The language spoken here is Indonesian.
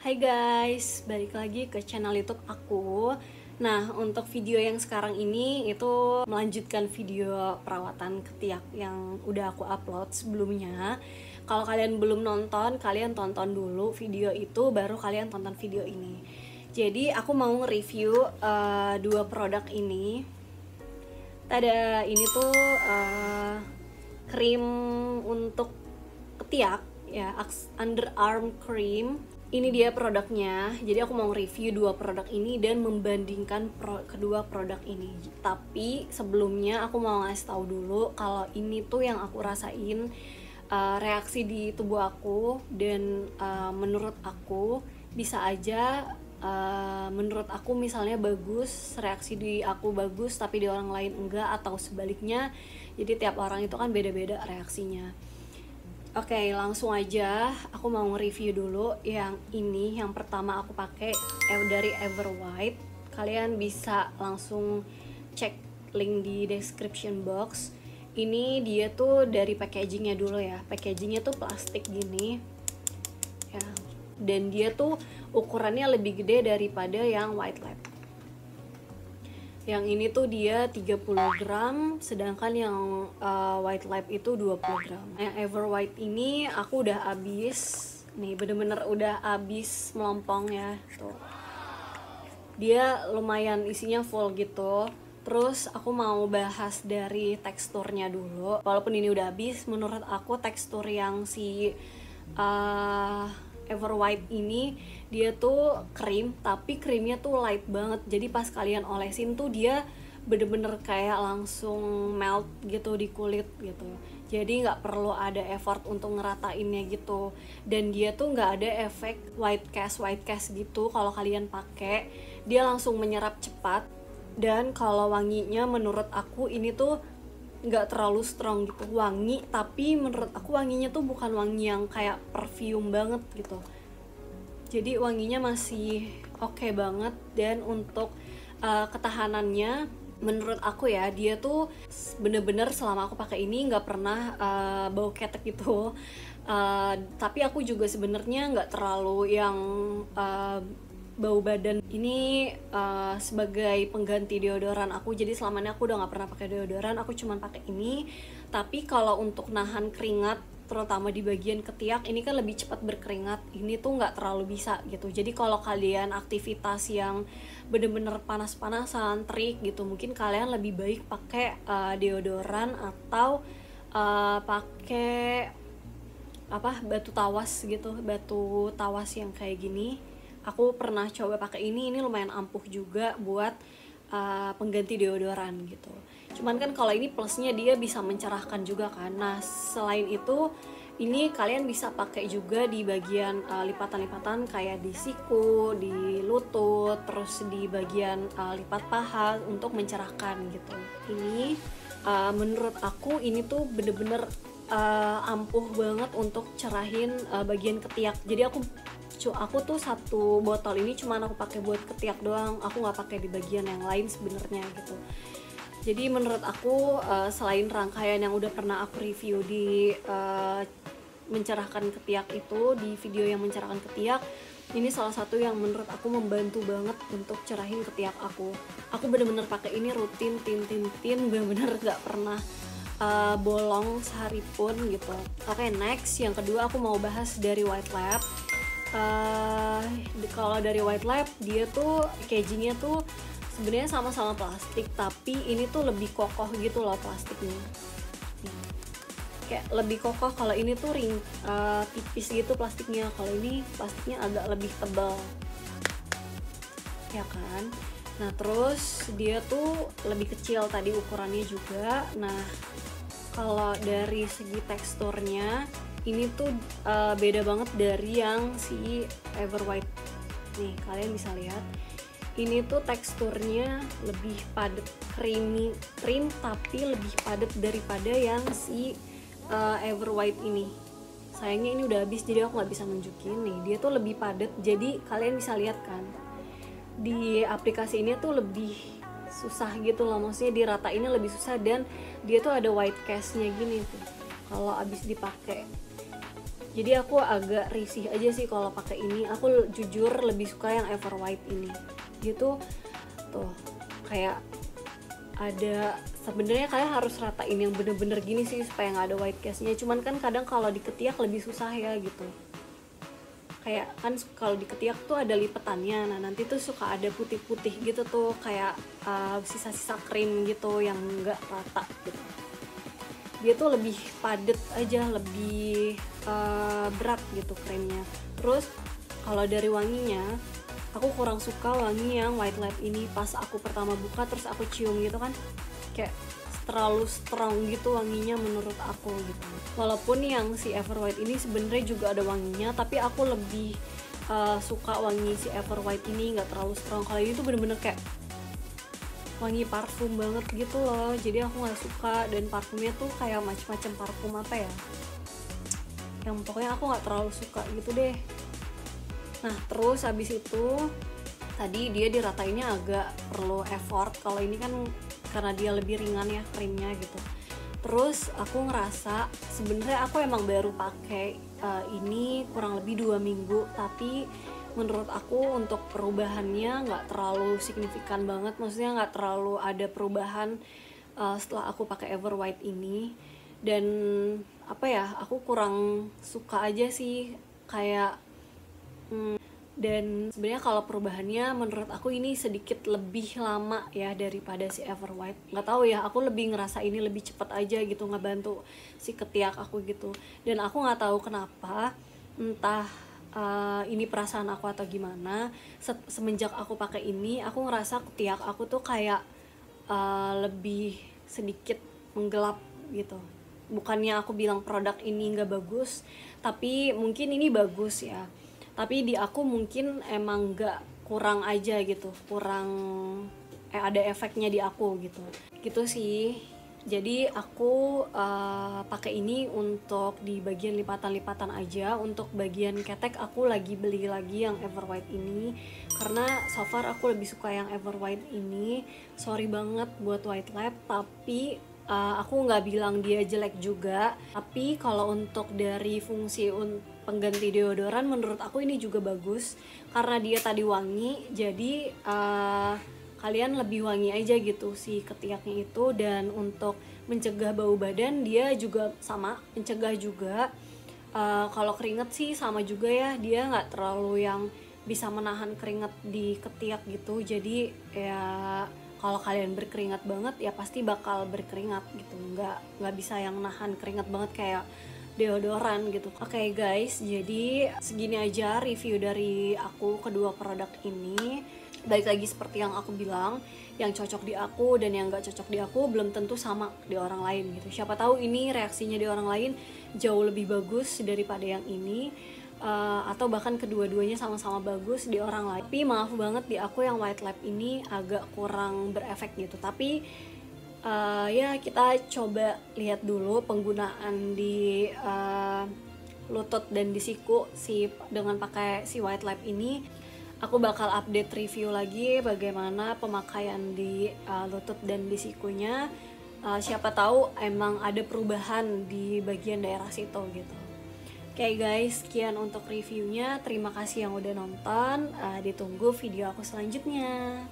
Hai guys, balik lagi ke channel YouTube aku. Nah, untuk video yang sekarang ini itu melanjutkan video perawatan ketiak yang udah aku upload sebelumnya. Kalau kalian belum nonton, kalian tonton dulu video itu, baru kalian tonton video ini. Jadi aku mau nge-review dua produk ini. Tada, ini tuh krim untuk ketiak ya, underarm cream. Ini dia produknya. Jadi aku mau review dua produk ini dan membandingkan kedua produk ini. Tapi sebelumnya aku mau ngasih tahu dulu kalau ini tuh yang aku rasain reaksi di tubuh aku, dan menurut aku bisa aja menurut aku misalnya bagus, reaksi di aku bagus tapi di orang lain enggak, atau sebaliknya. Jadi tiap orang itu kan beda-beda reaksinya. Oke, langsung aja aku mau nge-review dulu yang ini. Yang pertama aku pakai dari Everwhite. Kalian bisa langsung cek link di description box. Ini dia tuh dari packagingnya dulu ya. Packagingnya tuh plastik gini ya. Dan dia tuh ukurannya lebih gede daripada yang White Lab. Yang ini tuh dia 30 gram, sedangkan yang White Lab itu 20 gram. Yang Everwhite ini aku udah habis. Nih, bener-bener udah habis melompong ya. Tuh. Dia lumayan isinya full gitu. Terus aku mau bahas dari teksturnya dulu. Walaupun ini udah habis, menurut aku tekstur yang si Everwhite ini dia tuh krim, tapi krimnya tuh light banget. Jadi pas kalian olesin tuh dia bener-bener kayak langsung melt gitu di kulit gitu. Jadi nggak perlu ada effort untuk ngeratainnya gitu. Dan dia tuh nggak ada efek white cast gitu. Kalau kalian pakai, dia langsung menyerap cepat. Dan kalau wanginya menurut aku ini tuh nggak terlalu strong gitu, wangi, tapi menurut aku wanginya tuh bukan wangi yang kayak perfume banget gitu. Jadi wanginya masih oke banget. Dan untuk ketahanannya menurut aku ya, dia tuh bener-bener selama aku pakai ini nggak pernah bau ketek gitu. Tapi aku juga sebenarnya nggak terlalu yang bau badan. Ini sebagai pengganti deodoran aku. Jadi selama ini aku udah nggak pernah pakai deodoran, aku cuma pakai ini. Tapi kalau untuk nahan keringat, terutama di bagian ketiak, ini kan lebih cepat berkeringat. Ini tuh nggak terlalu bisa gitu. Jadi kalau kalian aktivitas yang bener-bener panas-panasan, terik gitu, mungkin kalian lebih baik pakai deodoran atau pakai batu tawas gitu, batu tawas yang kayak gini. Aku pernah coba pakai ini lumayan ampuh juga buat pengganti deodoran gitu. Cuman kan kalau ini plusnya dia bisa mencerahkan juga kan. Nah, selain itu ini kalian bisa pakai juga di bagian lipatan-lipatan kayak di siku, di lutut, terus di bagian lipat paha untuk mencerahkan gitu. Ini menurut aku ini tuh bener-bener ampuh banget untuk cerahin bagian ketiak. Jadi aku tuh satu botol ini cuman aku pakai buat ketiak doang. Aku nggak pakai di bagian yang lain sebenarnya gitu. Jadi menurut aku selain rangkaian yang udah pernah aku review di mencerahkan ketiak itu, di video yang mencerahkan ketiak, ini salah satu yang menurut aku membantu banget untuk cerahin ketiak aku. Aku bener-bener pakai ini rutin, bener-bener nggak pernah bolong sehari pun gitu. Oke, next yang kedua aku mau bahas dari White Lab. Kalau dari White Lab, dia tuh packagingnya tuh sebenarnya sama-sama plastik, tapi ini tuh lebih kokoh gitu loh plastiknya. Kayak lebih kokoh. Kalau ini tuh tipis gitu plastiknya. Kalau ini plastiknya agak lebih tebal, ya kan. Nah, terus dia tuh lebih kecil tadi ukurannya juga. Nah, kalau dari segi teksturnya ini tuh beda banget dari yang si Everwhite. Nih, kalian bisa lihat. Ini tuh teksturnya lebih padat, krim tapi lebih padat daripada yang si Everwhite ini. Sayangnya ini udah habis, jadi aku nggak bisa nunjukin nih. Dia tuh lebih padat, jadi kalian bisa lihat kan. Di aplikasi ini tuh lebih susah gitu loh, maksudnya diratainnya lebih susah, dan dia tuh ada white cast-nya gini tuh kalau abis dipakai. Jadi aku agak risih aja sih kalau pakai ini. Aku jujur lebih suka yang Everwhite ini. Gitu tuh, kayak ada, sebenarnya kalian harus ratain yang bener-bener gini sih supaya nggak ada white cast-nya. Cuman kan kadang kalau di ketiak lebih susah ya gitu. Kayak kan kalau di ketiak tuh ada lipetannya, nah nanti tuh suka ada putih-putih gitu tuh, kayak sisa-sisa krim gitu yang nggak rata gitu. Dia tuh lebih padat aja, lebih berat gitu krimnya. Terus kalau dari wanginya, aku kurang suka wangi yang White Lab ini. Pas aku pertama buka terus aku cium gitu kan, kayak terlalu strong gitu wanginya menurut aku gitu. Walaupun yang si Everwhite ini sebenarnya juga ada wanginya, tapi aku lebih suka wangi si Everwhite ini, nggak terlalu strong. Kalau ini tuh bener-bener kayak wangi parfum banget gitu loh, jadi aku nggak suka. Dan parfumnya tuh kayak macam-macam parfum apa ya, yang pokoknya aku nggak terlalu suka gitu deh. Nah terus habis itu tadi dia diratainnya agak perlu effort, kalau ini kan karena dia lebih ringan ya krimnya gitu. Terus aku ngerasa sebenarnya aku emang baru pakai ini kurang lebih 2 minggu, tapi menurut aku untuk perubahannya nggak terlalu signifikan banget. Maksudnya nggak terlalu ada perubahan setelah aku pakai Everwhite ini. Dan apa ya, aku kurang suka aja sih kayak dan sebenarnya kalau perubahannya menurut aku ini sedikit lebih lama ya daripada si Everwhite. Nggak tahu ya, aku lebih ngerasa ini lebih cepat aja gitu ngebantu si ketiak aku gitu. Dan aku nggak tahu kenapa, entah ini perasaan aku atau gimana, semenjak aku pakai ini aku ngerasa ketiak aku tuh kayak lebih sedikit menggelap gitu. Bukannya aku bilang produk ini nggak bagus, tapi mungkin ini bagus ya, tapi di aku mungkin emang nggak, kurang aja gitu, kurang ada efeknya di aku gitu sih. Jadi aku pakai ini untuk di bagian lipatan-lipatan aja. Untuk bagian ketek aku lagi beli lagi yang Everwhite ini, karena so far aku lebih suka yang Everwhite ini. Sorry banget buat White Lab, tapi aku nggak bilang dia jelek juga. Tapi kalau untuk dari fungsi pengganti deodoran, menurut aku ini juga bagus karena dia tadi wangi, jadi kalian lebih wangi aja gitu si ketiaknya itu. Dan untuk mencegah bau badan dia juga sama, mencegah juga. Kalau keringet sih sama juga ya, dia nggak terlalu yang bisa menahan keringet di ketiak gitu. Jadi ya kalau kalian berkeringat banget ya pasti bakal berkeringat gitu, nggak bisa yang nahan keringat banget kayak deodoran gitu. Oke guys, jadi segini aja review dari aku kedua produk ini. Balik lagi seperti yang aku bilang, yang cocok di aku dan yang gak cocok di aku belum tentu sama di orang lain gitu. Siapa tahu ini reaksinya di orang lain jauh lebih bagus daripada yang ini, atau bahkan kedua-duanya sama-sama bagus di orang lain. Tapi maaf banget di aku yang White Lab ini agak kurang berefek gitu. Tapi ya kita coba lihat dulu penggunaan di lutut dan di siku dengan pakai si White Lab ini. Aku bakal update review lagi bagaimana pemakaian di lutut dan di sikunya. Siapa tahu emang ada perubahan di bagian daerah situ gitu. Oke guys, sekian untuk reviewnya. Terima kasih yang udah nonton. Ditunggu video aku selanjutnya.